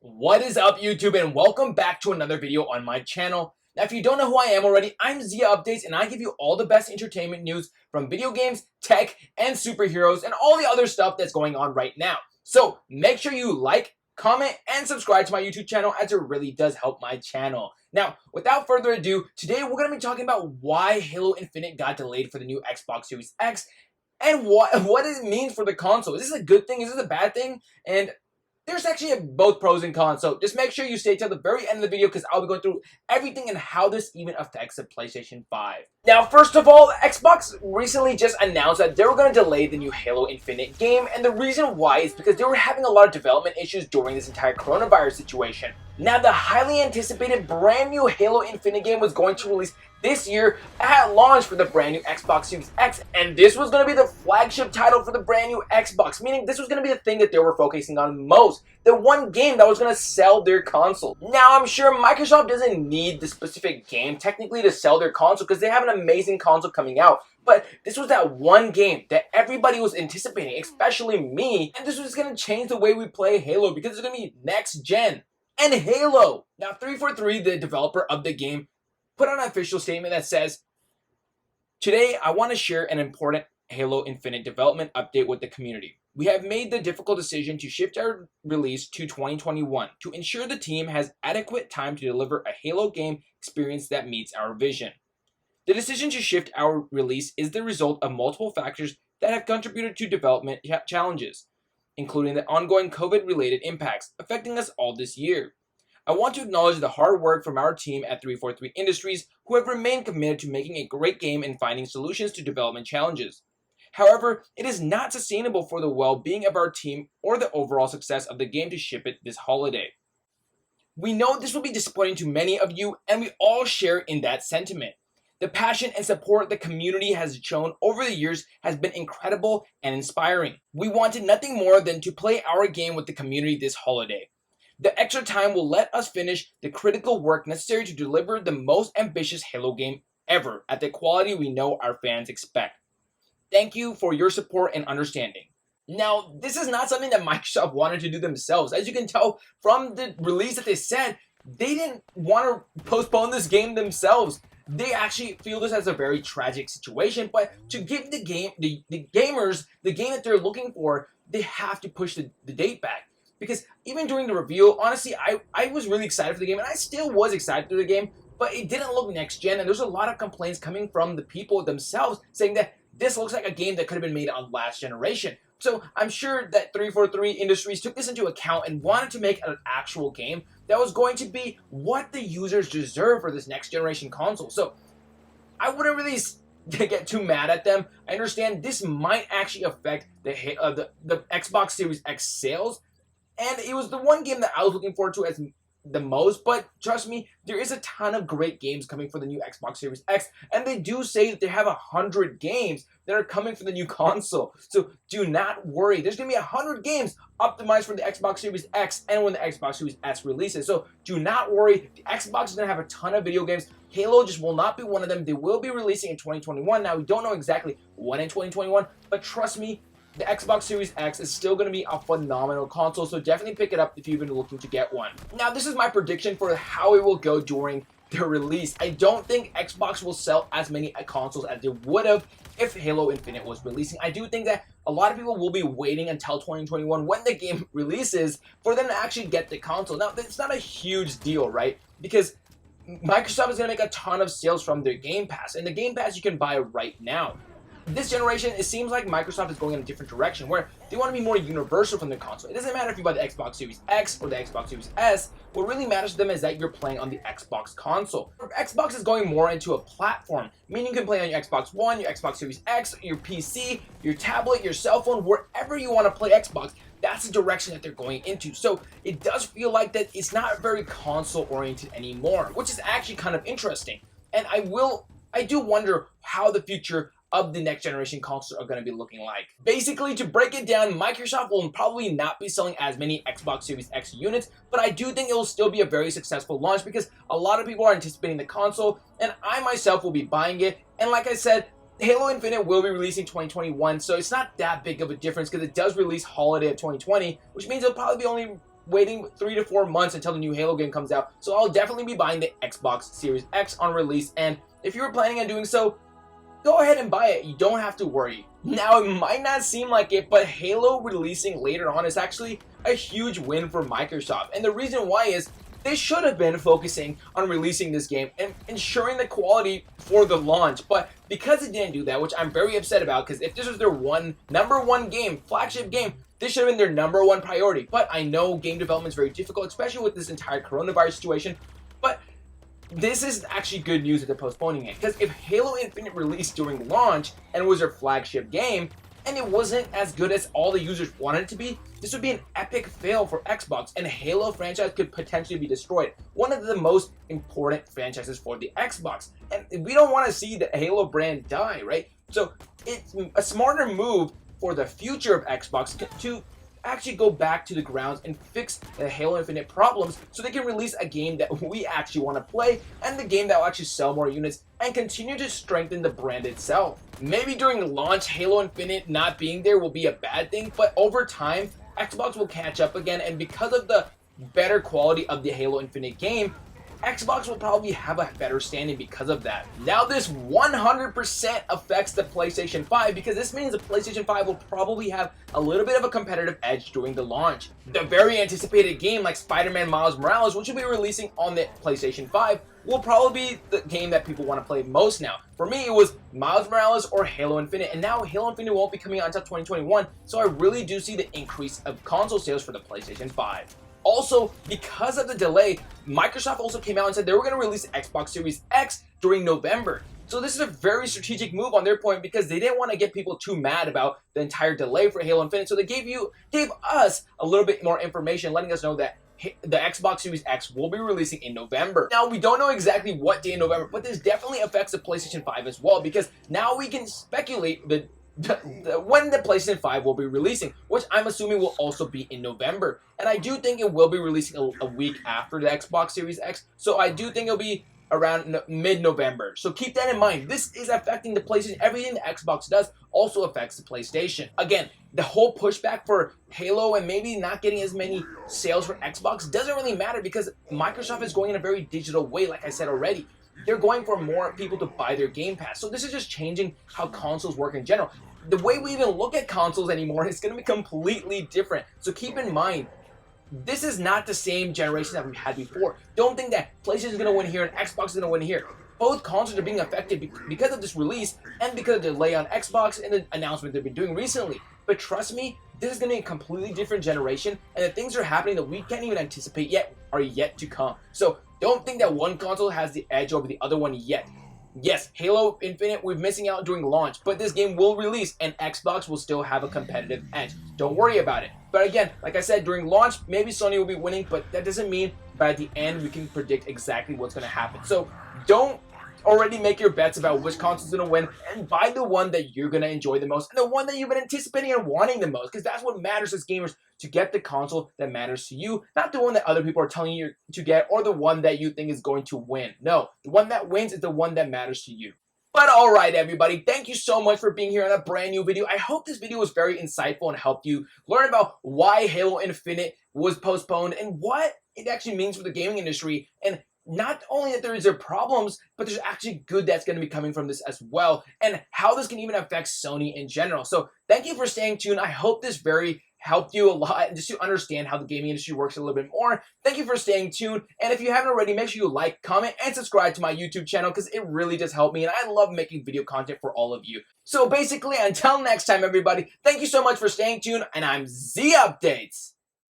What is up, YouTube, and welcome back to another video on my channel. Now, if you don't know who I am already, I'm ZiaUpdates, and I give you all the best entertainment news from video games, tech, and superheroes, and all the other stuff that's going on right now. So make sure you like, comment, and subscribe to my YouTube channel, as it really does help my channel. Now, without further ado, today we're going to be talking about why Halo Infinite got delayed for the new Xbox Series X, and what it means for the console. Is this a good thing? Is this a bad thing? And there's actually both pros and cons, so just make sure you stay till the very end of the video because I'll be going through everything and how this even affects the PlayStation 5. Now, first of all, Xbox recently just announced that they were going to delay the new Halo Infinite game, and the reason why is because they were having a lot of development issues during this entire coronavirus situation. Now, the highly anticipated brand new Halo Infinite game was going to release this year at launch for the brand new Xbox Series X, and this was going to be the flagship title for the brand new Xbox, meaning this was going to be the thing that they were focusing on most, the one game that was going to sell their console. Now, I'm sure Microsoft doesn't need the specific game technically to sell their console because they have an amazing console coming out, but this was that one game that everybody was anticipating, especially me, and this was going to change the way we play Halo because it's going to be next gen. And Halo! Now, 343, the developer of the game, put out an official statement that says, "Today, I want to share an important Halo Infinite development update with the community. We have made the difficult decision to shift our release to 2021 to ensure the team has adequate time to deliver a Halo game experience that meets our vision. The decision to shift our release is the result of multiple factors that have contributed to development challenges, including the ongoing COVID-related impacts affecting us all this year. I want to acknowledge the hard work from our team at 343 Industries, who have remained committed to making a great game and finding solutions to development challenges. However, it is not sustainable for the well-being of our team or the overall success of the game to ship it this holiday. We know this will be disappointing to many of you, and we all share in that sentiment. The passion and support the community has shown over the years has been incredible and inspiring. We wanted nothing more than to play our game with the community this holiday. The extra time will let us finish the critical work necessary to deliver the most ambitious Halo game ever at the quality we know our fans expect. Thank you for your support and understanding." Now, this is not something that Microsoft wanted to do themselves. As you can tell from the release that they said, they didn't want to postpone this game themselves. They actually feel this as a very tragic situation, but to give the gamers the game that they're looking for, they have to push the date back. Because even during the reveal, honestly, I was really excited for the game, and I still was excited for the game, but it didn't look next gen, and there's a lot of complaints coming from the people themselves saying that this looks like a game that could have been made on last generation. So I'm sure that 343 Industries took this into account and wanted to make an actual game that was going to be what the users deserve for this next generation console. So I wouldn't really get too mad at them. I understand this might actually affect the Xbox Series X sales, and it was the one game that I was looking forward to as the most, but trust me, there is a ton of great games coming for the new Xbox Series X, and they do say that they have 100 games that are coming for the new console. So do not worry. There's going to be 100 games optimized for the Xbox Series X and when the Xbox Series S releases. So do not worry. The Xbox is going to have a ton of video games. Halo just will not be one of them. They will be releasing in 2021. Now, we don't know exactly when in 2021, but trust me, the Xbox Series X is still going to be a phenomenal console, so definitely pick it up if you've been looking to get one. Now, this is my prediction for how it will go during their release. I don't think Xbox will sell as many consoles as they would have if Halo Infinite was releasing. I do think that a lot of people will be waiting until 2021 when the game releases for them to actually get the console. Now, it's not a huge deal, right? Because Microsoft is going to make a ton of sales from their Game Pass, and the Game Pass you can buy right now. This generation, it seems like Microsoft is going in a different direction where they want to be more universal from the console. It doesn't matter if you buy the Xbox Series X or the Xbox Series S. What really matters to them is that you're playing on the Xbox console. Xbox is going more into a platform, meaning you can play on your Xbox One, your Xbox Series X, your PC, your tablet, your cell phone, wherever you want to play Xbox. That's the direction that they're going into. So it does feel like that it's not very console oriented anymore, which is actually kind of interesting. And I do wonder how the future of the next generation consoles are going to be looking like. Basically, to break it down, Microsoft will probably not be selling as many Xbox Series X units, but I do think it will still be a very successful launch because a lot of people are anticipating the console, and I myself will be buying it. And like I said, Halo Infinite will be releasing 2021, so it's not that big of a difference because it does release holiday of 2020, which means it'll probably be only waiting 3 to 4 months until the new Halo game comes out, so I'll definitely be buying the Xbox Series X on release, and if you were planning on doing so, go ahead and buy it. You don't have to worry. Now, it might not seem like it, but Halo releasing later on is actually a huge win for Microsoft, and the reason why is they should have been focusing on releasing this game and ensuring the quality for the launch, but because it didn't do that, which I'm very upset about, because if this was their number one game, flagship game, this should have been their number one priority. But I know game development is very difficult, especially with this entire coronavirus situation, but this is actually good news that they're postponing it, because if Halo Infinite released during launch and was their flagship game, and it wasn't as good as all the users wanted it to be, this would be an epic fail for Xbox, and Halo franchise could potentially be destroyed. One of the most important franchises for the Xbox, and we don't want to see the Halo brand die, right? So it's a smarter move for the future of Xbox to actually go back to the grounds and fix the Halo Infinite problems so they can release a game that we actually want to play and the game that will actually sell more units and continue to strengthen the brand itself. Maybe during launch, Halo Infinite not being there will be a bad thing, but over time, Xbox will catch up again, and because of the better quality of the Halo Infinite game, Xbox will probably have a better standing because of that. Now this 100% affects the PlayStation 5 because this means the PlayStation 5 will probably have a little bit of a competitive edge during the launch. The very anticipated game like Spider-Man Miles Morales, which will be releasing on the PlayStation 5, will probably be the game that people want to play most now. For me, it was Miles Morales or Halo Infinite, and now Halo Infinite won't be coming out until 2021, so I really do see the increase of console sales for the PlayStation 5. Also, because of the delay, Microsoft also came out and said they were going to release Xbox Series X during November. So this is a very strategic move on their point because they didn't want to get people too mad about the entire delay for Halo Infinite. So they gave us a little bit more information, letting us know that the Xbox Series X will be releasing in November. Now, we don't know exactly what day in November, but this definitely affects the PlayStation 5 as well because now we can speculate when the PlayStation 5 will be releasing, which I'm assuming will also be in November. And I do think it will be releasing a week after the Xbox Series X, so I do think it'll be around mid-November. So keep that in mind. This is affecting the PlayStation. Everything the Xbox does also affects the PlayStation. Again, the whole pushback for Halo and maybe not getting as many sales for Xbox doesn't really matter because Microsoft is going in a very digital way, like I said already. They're going for more people to buy their Game Pass. So this is just changing how consoles work in general. The way we even look at consoles anymore is going to be completely different. So keep in mind, this is not the same generation that we had before. Don't think that PlayStation is going to win here and Xbox is going to win here. Both consoles are being affected because of this release and because of the delay on Xbox and the announcement they've been doing recently. But trust me, this is going to be a completely different generation, and the things are happening that we can't even anticipate yet are yet to come. So don't think that one console has the edge over the other one yet. Yes, Halo Infinite, we're missing out during launch, but this game will release and Xbox will still have a competitive edge. Don't worry about it. But again, like I said, during launch, maybe Sony will be winning, but that doesn't mean by the end we can predict exactly what's going to happen. So don't already make your bets about which console is going to win and buy the one that you're going to enjoy the most and the one that you've been anticipating and wanting the most, because that's what matters as gamers, to get the console that matters to you, not the one that other people are telling you to get or the one that you think is going to win. No, the one that wins is the one that matters to you. But alright everybody, thank you so much for being here on a brand new video. I hope this video was very insightful and helped you learn about why Halo Infinite was postponed and what it actually means for the gaming industry, and not only that there is problems, but there's actually good that's going to be coming from this as well, and how this can even affect Sony in general. So thank you for staying tuned. I hope this very helped you a lot just to understand how the gaming industry works a little bit more. Thank you for staying tuned, and if you haven't already, make sure you like, comment, and subscribe to my YouTube channel because it really does help me, and I love making video content for all of you. So basically, until next time everybody, thank you so much for staying tuned, and I'm ZiaUpdates.